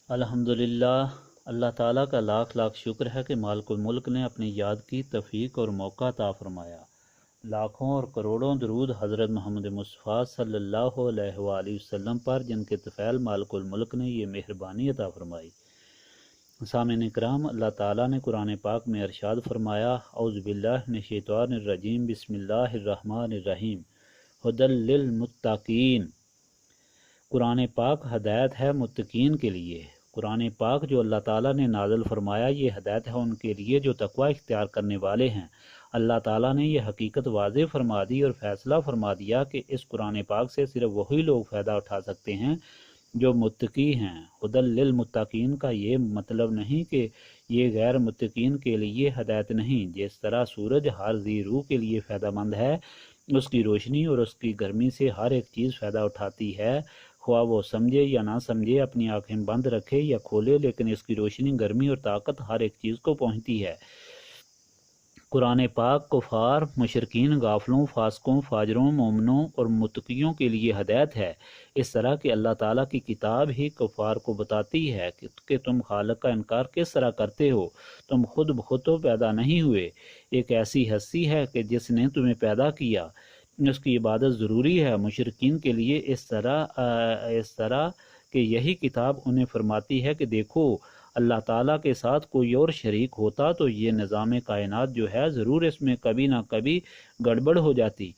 الحمدللہ، اللہ تعالیٰ کا لاکھ لاکھ شکر ہے کہ مالک الملک نے اپنی یاد کی توفیق اور موقع عطا فرمایا۔ لاکھوں اور کروڑوں درود حضرت محمد مصطفیٰ صلی اللہ علیہ وآلہ وسلم پر، جن کے طفیل مالک الملک نے یہ مہربانی عطا فرمائی۔ سامعین اکرام، اللہ تعالیٰ نے قرآن پاک میں ارشاد فرمایا، اعوذ باللہ من الشیطان الرجیم، بسم اللہ الرحمن الرحیم، ھدی للمتقین۔ قرآن پاک ہدایت ہے متقین کے لیے۔ قرآن پاک جو اللہ تعالیٰ نے نازل فرمایا، یہ ہدایت ہے ان کے لیے جو تقوی اختیار کرنے والے ہیں۔ اللہ تعالیٰ نے یہ حقیقت واضح فرما دی اور فیصلہ فرما دیا کہ اس قرآن پاک سے صرف وہی لوگ فائدہ اٹھا سکتے ہیں جو متقی ہیں۔ ھدی للمتقین کا یہ مطلب نہیں کہ یہ غیر متقین کے لیے ہدایت نہیں۔ جس طرح سورج ہر ذی روح کے لیے فائدہ مند ہے، اس کی روشنی اور اس کی گرمی سے ہر ایک چیز فائدہ اٹھاتی ہے، خواہ وہ سمجھے یا نہ سمجھے، اپنی آنکھیں بند رکھے یا کھولے، لیکن اس کی روشنی، گرمی اور طاقت ہر ایک چیز کو پہنچتی ہے۔ قرآن پاک کفار، مشرکین، غافلوں، فاسقوں، فاجروں، مومنوں اور متقیوں کے لیے ہدایت ہے، اس طرح کہ اللہ تعالیٰ کی کتاب ہی کفار کو بتاتی ہے کہ تم خالق کا انکار کس طرح کرتے ہو، تم خود بخود تو پیدا نہیں ہوئے، ایک ایسی ہستی ہے کہ جس نے تمہیں پیدا کیا، اس کی عبادت ضروری ہے۔ مشرکین کے لیے اس طرح کہ یہی کتاب انہیں فرماتی ہے کہ دیکھو، اللہ تعالیٰ کے ساتھ کوئی اور شریک ہوتا تو یہ نظام کائنات جو ہے ضرور اس میں کبھی نہ کبھی گڑبڑ ہو جاتی،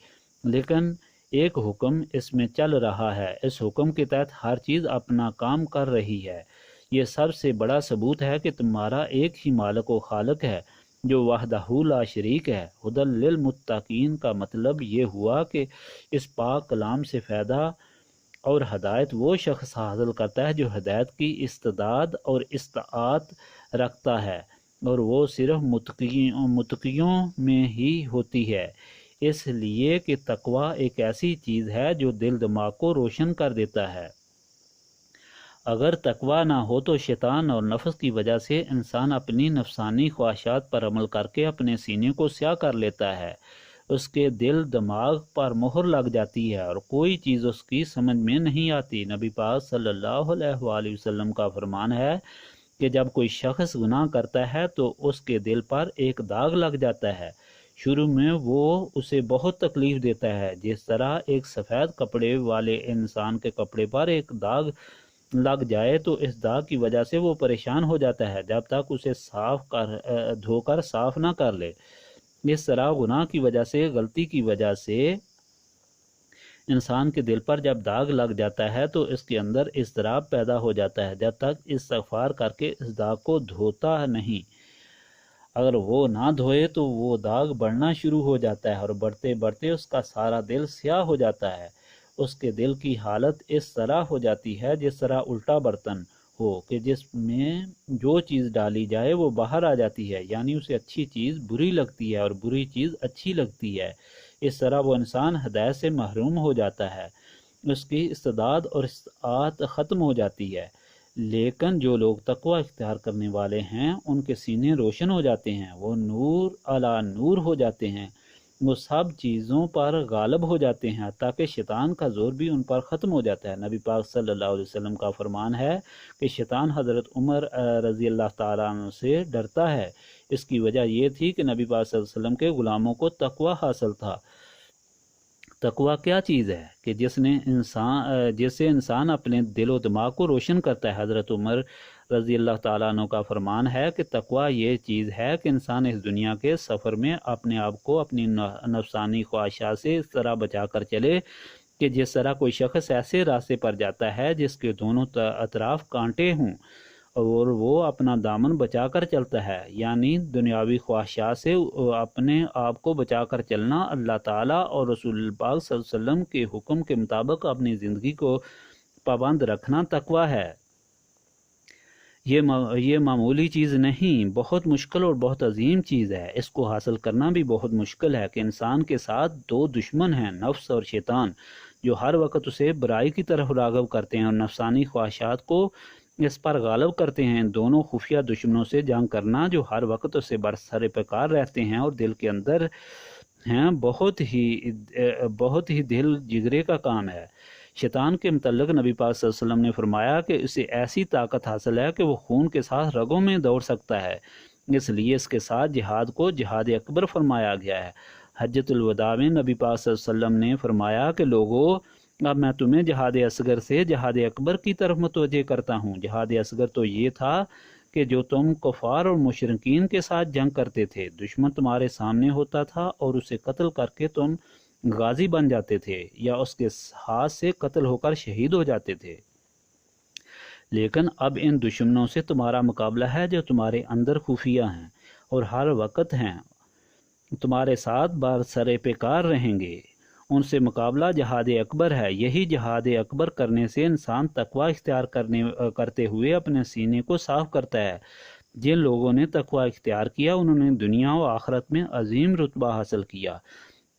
لیکن ایک حکم اس میں چل رہا ہے، اس حکم کے تحت ہر چیز اپنا کام کر رہی ہے۔ یہ سب سے بڑا ثبوت ہے کہ تمہارا ایک ہی مالک و خالق ہے جو وحدہ لا شریک ہے۔ ھدی للمتقین کا مطلب یہ ہوا کہ اس پاک کلام سے فائدہ اور ہدایت وہ شخص حاصل کرتا ہے جو ہدایت کی استعداد اور استطاعت رکھتا ہے، اور وہ صرف متقیوں میں ہی ہوتی ہے، اس لیے کہ تقوی ایک ایسی چیز ہے جو دل دماغ کو روشن کر دیتا ہے۔ اگر تقوی نہ ہو تو شیطان اور نفس کی وجہ سے انسان اپنی نفسانی خواہشات پر عمل کر کے اپنے سینے کو سیاہ کر لیتا ہے، اس کے دل دماغ پر مہر لگ جاتی ہے اور کوئی چیز اس کی سمجھ میں نہیں آتی۔ نبی پاک صلی اللہ علیہ وآلہ وسلم کا فرمان ہے کہ جب کوئی شخص گناہ کرتا ہے تو اس کے دل پر ایک داغ لگ جاتا ہے۔ شروع میں وہ اسے بہت تکلیف دیتا ہے، جس طرح ایک سفید کپڑے والے انسان کے کپڑے پر ایک داغ لگ جائے تو اس داغ کی وجہ سے وہ پریشان ہو جاتا ہے جب تک اسے دھو کر صاف نہ کر لے۔ اس طرح گناہ کی وجہ سے، غلطی کی وجہ سے انسان کے دل پر جب داغ لگ جاتا ہے تو اس کے اندر اضطراب پیدا ہو جاتا ہے جب تک استغفار کر کے اس داغ کو دھوتا نہیں۔ اگر وہ نہ دھوئے تو وہ داغ بڑھنا شروع ہو جاتا ہے اور بڑھتے بڑھتے اس کا سارا دل سیاہ ہو جاتا ہے۔ اس کے دل کی حالت اس طرح ہو جاتی ہے جس طرح الٹا برتن ہو کہ جس میں جو چیز ڈالی جائے وہ باہر آ جاتی ہے، یعنی اسے اچھی چیز بری لگتی ہے اور بری چیز اچھی لگتی ہے۔ اس طرح وہ انسان ہدایت سے محروم ہو جاتا ہے، اس کی استعداد اور استطاعت ختم ہو جاتی ہے۔ لیکن جو لوگ تقوی اختیار کرنے والے ہیں ان کے سینے روشن ہو جاتے ہیں، وہ نور علی نور ہو جاتے ہیں، وہ سب چیزوں پر غالب ہو جاتے ہیں، تاکہ شیطان کا زور بھی ان پر ختم ہو جاتا ہے۔ نبی پاک صلی اللہ علیہ وسلم کا فرمان ہے کہ شیطان حضرت عمر رضی اللہ تعالیٰ عنہ سے ڈرتا ہے۔ اس کی وجہ یہ تھی کہ نبی پاک صلی اللہ علیہ وسلم کے غلاموں کو تقوی حاصل تھا۔ تقوی کیا چیز ہے کہ جس سے انسان اپنے دل و دماغ کو روشن کرتا ہے۔ حضرت عمر رضی اللہ تعالیٰ عنہ کا فرمان ہے کہ تقوی یہ چیز ہے کہ انسان اس دنیا کے سفر میں اپنے آپ کو اپنی نفسانی خواہشات سے اس طرح بچا کر چلے کہ جس طرح کوئی شخص ایسے راستے پر جاتا ہے جس کے دونوں اطراف کانٹے ہوں اور وہ اپنا دامن بچا کر چلتا ہے، یعنی دنیاوی خواہشات سے اپنے آپ کو بچا کر چلنا، اللہ تعالیٰ اور رسول پاک صلی اللہ علیہ وسلم کے حکم کے مطابق اپنی زندگی کو پابند رکھنا تقوی ہے۔ یہ معمولی چیز نہیں، بہت مشکل اور بہت عظیم چیز ہے۔ اس کو حاصل کرنا بھی بہت مشکل ہے کہ انسان کے ساتھ دو دشمن ہیں، نفس اور شیطان، جو ہر وقت اسے برائی کی طرف راغب کرتے ہیں اور نفسانی خواہشات کو اس پر غالب کرتے ہیں۔ دونوں خفیہ دشمنوں سے جنگ کرنا جو ہر وقت اسے برسر پیکار رہتے ہیں اور دل کے اندر ہیں، بہت ہی دل جگرے کا کام ہے۔ شیطان کے متعلق نبی پاک صلی اللہ علیہ وسلم نے فرمایا کہ اسے ایسی طاقت حاصل ہے کہ وہ خون کے ساتھ رگوں میں دوڑ سکتا ہے، اس لیے اس کے ساتھ جہاد کو جہاد اکبر فرمایا گیا ہے۔ حجۃ الوداع میں نبی پاک صلی اللہ علیہ وسلم نے فرمایا کہ لوگو، اب میں تمہیں جہاد اصغر سے جہاد اکبر کی طرف متوجہ کرتا ہوں۔ جہاد اصغر تو یہ تھا کہ جو تم کفار اور مشرکین کے ساتھ جنگ کرتے تھے، دشمن تمہارے سامنے ہوتا تھا اور اسے قتل کر کے تم غازی بن جاتے تھے یا اس کے ہاتھ سے قتل ہو کر شہید ہو جاتے تھے۔ لیکن اب ان دشمنوں سے تمہارا مقابلہ ہے جو تمہارے اندر خفیہ ہیں اور ہر وقت ہیں تمہارے ساتھ برسر پیکار رہیں گے۔ ان سے مقابلہ جہاد اکبر ہے۔ یہی جہاد اکبر کرنے سے انسان تقوی اختیار کرتے ہوئے اپنے سینے کو صاف کرتا ہے۔ جن لوگوں نے تقوی اختیار کیا انہوں نے دنیا و آخرت میں عظیم رتبہ حاصل کیا۔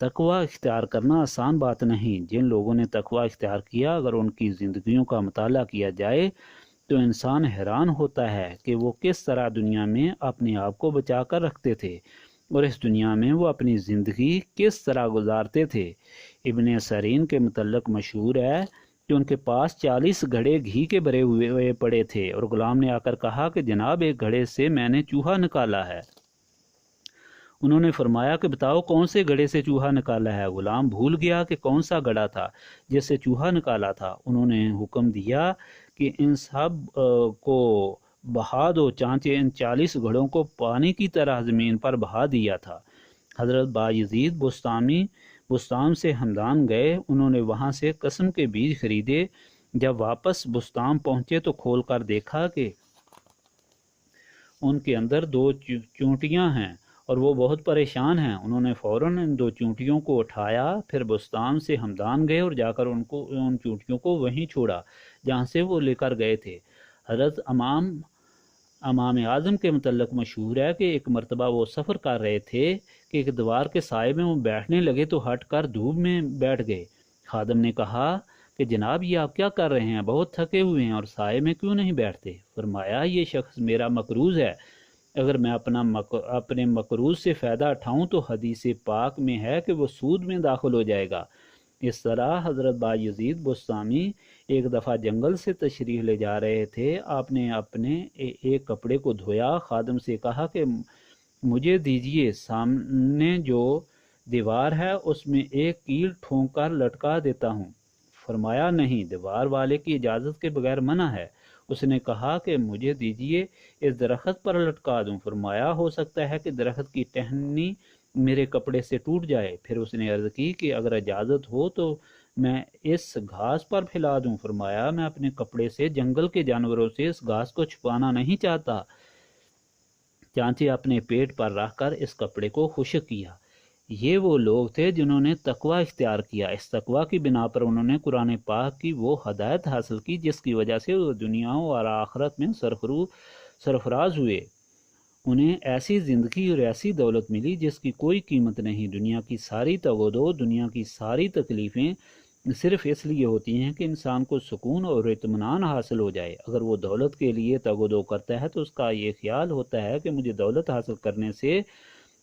تقوی اختیار کرنا آسان بات نہیں۔ جن لوگوں نے تقوی اختیار کیا، اگر ان کی زندگیوں کا مطالعہ کیا جائے تو انسان حیران ہوتا ہے کہ وہ کس طرح دنیا میں اپنے آپ کو بچا کر رکھتے تھے اور اس دنیا میں وہ اپنی زندگی کس طرح گزارتے تھے۔ ابن سیرین کے متعلق مشہور ہے کہ ان کے پاس 40 گھڑے گھی کے بھرے ہوئے پڑے تھے اور غلام نے آ کر کہا کہ جناب، ایک گھڑے سے میں نے چوہا نکالا ہے۔ انہوں نے فرمایا کہ بتاؤ کون سے گھڑے سے چوہا نکالا ہے۔ غلام بھول گیا کہ کون سا گھڑا تھا جس سے چوہا نکالا تھا۔ انہوں نے حکم دیا کہ ان سب کو بہا دو، چانچہ ان 40 گھڑوں کو پانی کی طرح زمین پر بہا دیا تھا۔ حضرت بایزید بستام سے ہمدان گئے۔ انہوں نے وہاں سے قسم کے بیج خریدے۔ جب واپس بستام پہنچے تو کھول کر دیکھا کہ ان کے اندر 2 چونٹیاں ہیں اور وہ بہت پریشان ہیں۔ انہوں نے فوراً ان 2 چونٹیوں کو اٹھایا، پھر بستان سے ہمدان گئے اور جا کر ان چونٹیوں کو وہیں چھوڑا جہاں سے وہ لے کر گئے تھے۔ حضرت امام اعظم کے متعلق مشہور ہے کہ ایک مرتبہ وہ سفر کر رہے تھے کہ ایک دیوار کے سائے میں وہ بیٹھنے لگے تو ہٹ کر دھوپ میں بیٹھ گئے۔ خادم نے کہا کہ جناب، یہ آپ کیا کر رہے ہیں؟ بہت تھکے ہوئے ہیں اور سائے میں کیوں نہیں بیٹھتے؟ فرمایا، یہ شخص میرا مقروض ہے، اگر میں اپنے مقروض سے فائدہ اٹھاؤں تو حدیث پاک میں ہے کہ وہ سود میں داخل ہو جائے گا۔ اس طرح حضرت بایزید بستامی ایک دفعہ جنگل سے تشریف لے جا رہے تھے۔ آپ نے اپنے ایک کپڑے کو دھویا، خادم سے کہا کہ مجھے دیجئے، سامنے جو دیوار ہے اس میں ایک کیل ٹھونک کر لٹکا دیتا ہوں۔ فرمایا، نہیں، دیوار والے کی اجازت کے بغیر منع ہے۔ اس نے کہا کہ مجھے دیجئے، اس درخت پر لٹکا دوں۔ فرمایا، ہو سکتا ہے کہ درخت کی ٹہنی میرے کپڑے سے ٹوٹ جائے۔ پھر اس نے عرض کی کہ اگر اجازت ہو تو میں اس گھاس پر پھیلا دوں۔ فرمایا، میں اپنے کپڑے سے جنگل کے جانوروں سے اس گھاس کو چھپانا نہیں چاہتا، چانچہ اپنے پیٹ پر رکھ کر اس کپڑے کو خشک کیا۔ یہ وہ لوگ تھے جنہوں نے تقوی اختیار کیا۔ اس تقوی کی بنا پر انہوں نے قرآن پاک کی وہ ہدایت حاصل کی جس کی وجہ سے وہ دنیا اور آخرت میں سرفراز ہوئے۔ انہیں ایسی زندگی اور ایسی دولت ملی جس کی کوئی قیمت نہیں۔ دنیا کی ساری تگ و دو، دنیا کی ساری تکلیفیں صرف اس لیے ہوتی ہیں کہ انسان کو سکون اور اطمینان حاصل ہو جائے۔ اگر وہ دولت کے لیے تگ و دو کرتا ہے تو اس کا یہ خیال ہوتا ہے کہ مجھے دولت حاصل کرنے سے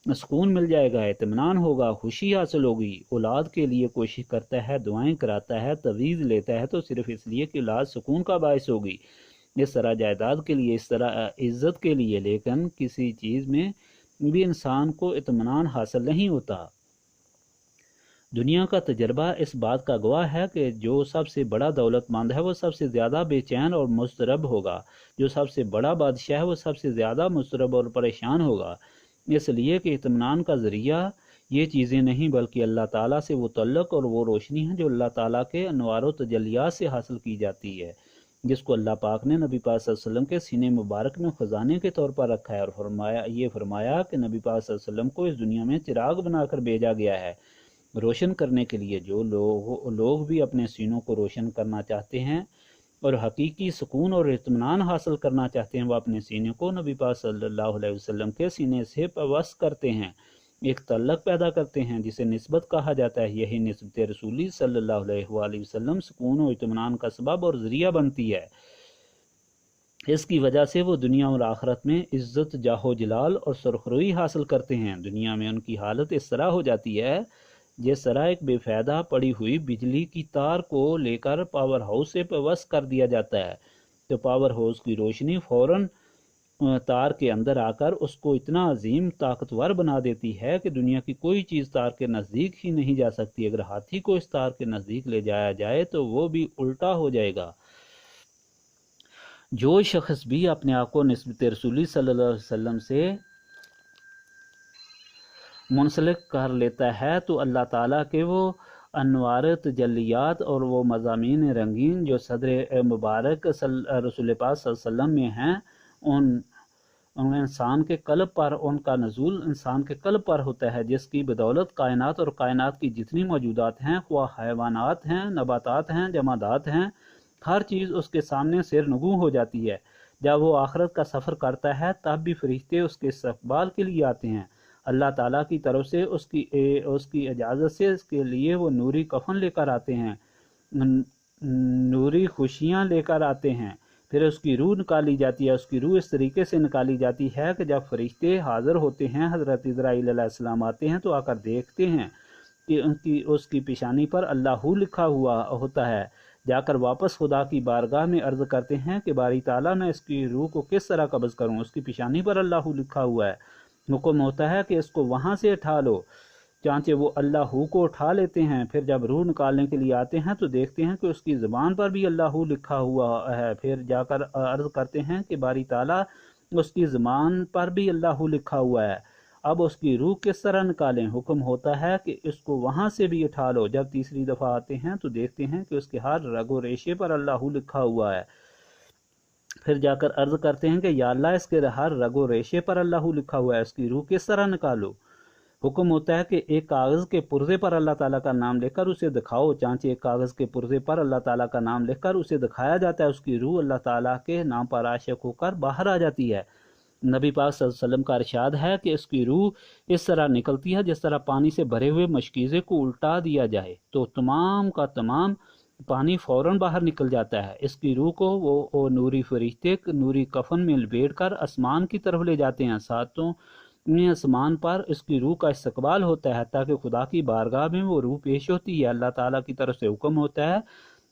سکون مل جائے گا، اطمینان ہوگا، خوشی حاصل ہوگی۔ اولاد کے لیے کوشش کرتا ہے، دعائیں کراتا ہے، تویز لیتا ہے تو صرف اس لیے کہ اولاد سکون کا باعث ہوگی۔ اس طرح جائیداد کے لیے، اس طرح عزت کے لیے، لیکن کسی چیز میں بھی انسان کو اطمینان حاصل نہیں ہوتا۔ دنیا کا تجربہ اس بات کا گواہ ہے کہ جو سب سے بڑا دولت مند ہے وہ سب سے زیادہ بے چین اور مضطرب ہوگا، جو سب سے بڑا بادشاہ ہے وہ سب سے زیادہ مضطرب اور پریشان ہوگا، اس لیے کہ اطمینان کا ذریعہ یہ چیزیں نہیں بلکہ اللہ تعالیٰ سے وہ تعلق اور وہ روشنی ہے جو اللہ تعالیٰ کے انوار و تجلیات سے حاصل کی جاتی ہے، جس کو اللہ پاک نے نبی پاک صلی اللہ علیہ وسلم کے سینے مبارک میں خزانے کے طور پر رکھا ہے، اور فرمایا کہ نبی پاک صلی اللہ علیہ وسلم کو اس دنیا میں چراغ بنا کر بھیجا گیا ہے، روشن کرنے کے لیے۔ جو لوگ بھی اپنے سینوں کو روشن کرنا چاہتے ہیں اور حقیقی سکون اور اطمینان حاصل کرنا چاہتے ہیں، وہ اپنے سینے کو نبی پاک صلی اللہ علیہ وسلم کے سینے سے پیوست کرتے ہیں، ایک تعلق پیدا کرتے ہیں جسے نسبت کہا جاتا ہے۔ یہی نسبت رسولی صلی اللہ علیہ وآلہ وسلم سکون و اطمینان کا سبب اور ذریعہ بنتی ہے۔ اس کی وجہ سے وہ دنیا اور آخرت میں عزت، جاہ و جلال اور سرخروئی حاصل کرتے ہیں۔ دنیا میں ان کی حالت اس طرح ہو جاتی ہے جس طرح ایک بے فائدہ پڑی ہوئی بجلی کی تار کو لے کر پاور ہاؤس سے پیوست کر دیا جاتا ہے تو پاور ہاؤس کی روشنی فوراً تار کے اندر آ کر اس کو اتنا عظیم طاقتور بنا دیتی ہے کہ دنیا کی کوئی چیز تار کے نزدیک ہی نہیں جا سکتی۔ اگر ہاتھی کو اس تار کے نزدیک لے جایا جائے تو وہ بھی الٹا ہو جائے گا۔ جو شخص بھی اپنے آپ کو نسبت رسولی صلی اللہ علیہ وسلم سے منسلک کر لیتا ہے تو اللہ تعالیٰ کے وہ انوار تجلیات اور وہ مضامین رنگین جو صدر مبارک رسول پاک صلی اللہ علیہ وسلم میں ہیں ان انسان کے قلب پر ان کا نزول انسان کے قلب پر ہوتا ہے، جس کی بدولت کائنات اور کائنات کی جتنی موجودات ہیں، خواہ حیوانات ہیں، نباتات ہیں، جمادات ہیں، ہر چیز اس کے سامنے سرنگوں ہو جاتی ہے۔ جب وہ آخرت کا سفر کرتا ہے تب بھی فرشتے اس کے استقبال کے لیے آتے ہیں۔ اللہ تعالیٰ کی طرف سے اس کی اجازت سے اس کے لیے وہ نوری کفن لے کر آتے ہیں، نوری خوشیاں لے کر آتے ہیں۔ پھر اس کی روح نکالی جاتی ہے۔ اس کی روح اس طریقے سے نکالی جاتی ہے کہ جب فرشتے حاضر ہوتے ہیں، حضرت اسرائیل علیہ السلام آتے ہیں تو آ کر دیکھتے ہیں کہ اس کی پیشانی پر اللہ لکھا ہوا ہوتا ہے۔ جا کر واپس خدا کی بارگاہ میں عرض کرتے ہیں کہ باری تعالیٰ میں اس کی روح کو کس طرح قبض کروں، اس کی پیشانی پر اللہ لکھا ہوا ہے۔ حکم ہوتا ہے کہ اس کو وہاں سے اٹھا لو، چانچہ وہ اللہ کو اٹھا لیتے ہیں۔ پھر جب روح نکالنے کے لیے آتے ہیں تو دیکھتے ہیں کہ اس کی زبان پر بھی اللہ لکھا ہوا ہے۔ پھر جا کر عرض کرتے ہیں کہ باری تعالیٰ اس کی زبان پر بھی اللہ لکھا ہوا ہے، اب اس کی روح کس طرح نکالیں؟ حکم ہوتا ہے کہ اس کو وہاں سے بھی اٹھا لو۔ جب تیسری دفعہ آتے ہیں تو دیکھتے ہیں کہ اس کے ہر رگ و ریشے پر اللہ لکھا ہوا ہے۔ پھر جا کر عرض کرتے ہیں کہ یا اللہ اس کے ہر رگ و ریشے پر اللہ لکھا ہوا ہے، اس کی روح کس طرح نکالو؟ حکم ہوتا ہے کہ ایک کاغذ کے پرزے پر اللہ تعالیٰ کا نام لکھ کر اسے دکھاؤ، چانچہ ایک کاغذ کے پرزے پر اللہ تعالیٰ کا نام لکھ کر اسے دکھایا جاتا ہے، اس کی روح اللہ تعالیٰ کے نام پر عاشق ہو کر باہر آ جاتی ہے۔ نبی پاک صلی اللہ علیہ وسلم کا ارشاد ہے کہ اس کی روح اس طرح نکلتی ہے جس طرح پانی سے بھرے ہوئے مشکیزے کو الٹا دیا جائے تو تمام کا تمام پانی فوراً باہر نکل جاتا ہے۔ اس کی روح کو وہ نوری فرشتے نوری کفن میں لپیٹ کر آسمان کی طرف لے جاتے ہیں۔ ساتوں میں آسمان پر اس کی روح کا استقبال ہوتا ہے تاکہ خدا کی بارگاہ میں وہ روح پیش ہوتی ہے۔ اللہ تعالیٰ کی طرف سے حکم ہوتا ہے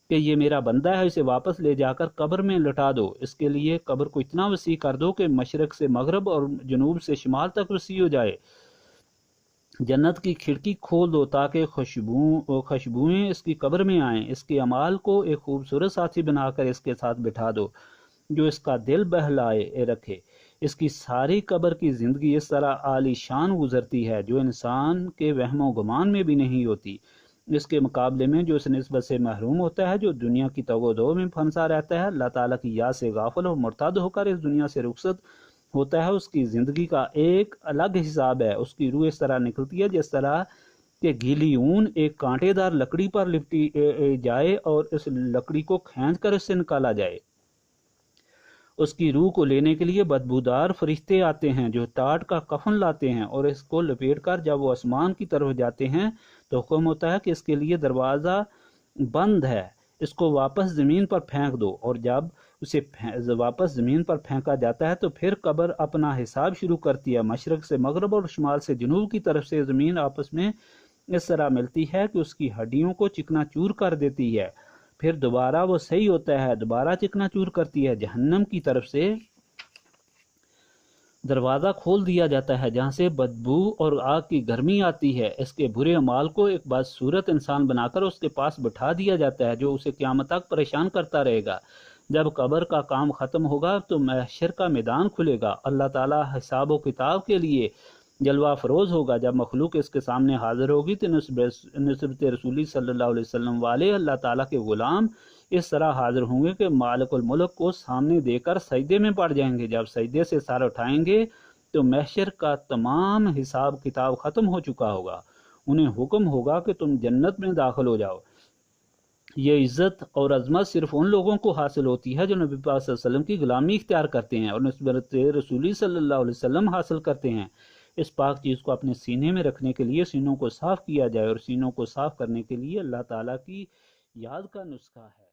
کہ یہ میرا بندہ ہے، اسے واپس لے جا کر قبر میں لٹا دو۔ اس کے لیے قبر کو اتنا وسیع کر دو کہ مشرق سے مغرب اور جنوب سے شمال تک وسیع ہو جائے۔ جنت کی کھڑکی کھول دو تاکہ خوشبوئیں اس کی قبر میں آئیں۔ اس کے اعمال کو ایک خوبصورت ساتھی بنا کر اس کے ساتھ بٹھا دو جو اس کا دل بہلائے رکھے۔ اس کی ساری قبر کی زندگی اس طرح عالی شان گزرتی ہے جو انسان کے وہم و گمان میں بھی نہیں ہوتی۔ اس کے مقابلے میں جو اس نسبت سے محروم ہوتا ہے، جو دنیا کی تگ و دو میں پھنسا رہتا ہے، اللہ تعالیٰ کی یاد سے غافل و مرتد ہو کر اس دنیا سے رخصت ہوتا ہے، اس کی زندگی کا ایک الگ حساب ہے۔ اس کی روح اس طرح نکلتی ہے جس طرح کہ گیلی اون ایک کانٹے دار لکڑی پر لپٹی جائے اور اس لکڑی کو کھینچ کر اس سے نکالا جائے۔ اس کی روح کو لینے کے لیے بدبودار فرشتے آتے ہیں جو ٹاٹ کا کفن لاتے ہیں اور اس کو لپیٹ کر جب وہ آسمان کی طرف جاتے ہیں تو حکم ہوتا ہے کہ اس کے لیے دروازہ بند ہے، اس کو واپس زمین پر پھینک دو۔ اور جب اسے واپس زمین پر پھینکا جاتا ہے تو پھر قبر اپنا حساب شروع کرتی ہے۔ مشرق سے مغرب اور شمال سے جنوب کی طرف سے زمین آپس میں اس طرح ملتی ہے کہ اس کی ہڈیوں کو چکنا چور کر دیتی ہے، پھر دوبارہ وہ صحیح ہوتا ہے، دوبارہ چکنا چور کرتی ہے۔ جہنم کی طرف سے دروازہ کھول دیا جاتا ہے جہاں سے بدبو اور آگ کی گرمی آتی ہے۔ اس کے برے اعمال کو ایک بدصورت انسان بنا کر اس کے پاس بٹھا دیا جاتا ہے جو اسے قیامت تک پریشان کرتا رہے گا۔ جب قبر کا کام ختم ہوگا تو محشر کا میدان کھلے گا۔ اللہ تعالیٰ حساب و کتاب کے لیے جلوہ فروز ہوگا۔ جب مخلوق اس کے سامنے حاضر ہوگی تو نسبت رسولی صلی اللہ علیہ وسلم والے اللہ تعالیٰ کے غلام اس طرح حاضر ہوں گے کہ مالک الملک کو سامنے دے کر سجدے میں پڑ جائیں گے۔ جب سجدے سے سر اٹھائیں گے تو محشر کا تمام حساب کتاب ختم ہو چکا ہوگا۔ انہیں حکم ہوگا کہ تم جنت میں داخل ہو جاؤ۔ یہ عزت اور عظمت صرف ان لوگوں کو حاصل ہوتی ہے جو نبی پاک صلی اللہ علیہ وسلم کی غلامی اختیار کرتے ہیں اور نسبت رسولی صلی اللہ علیہ وسلم حاصل کرتے ہیں۔ اس پاک چیز کو اپنے سینے میں رکھنے کے لیے سینوں کو صاف کیا جائے، اور سینوں کو صاف کرنے کے لیے اللہ تعالیٰ کی یاد کا نسخہ ہے۔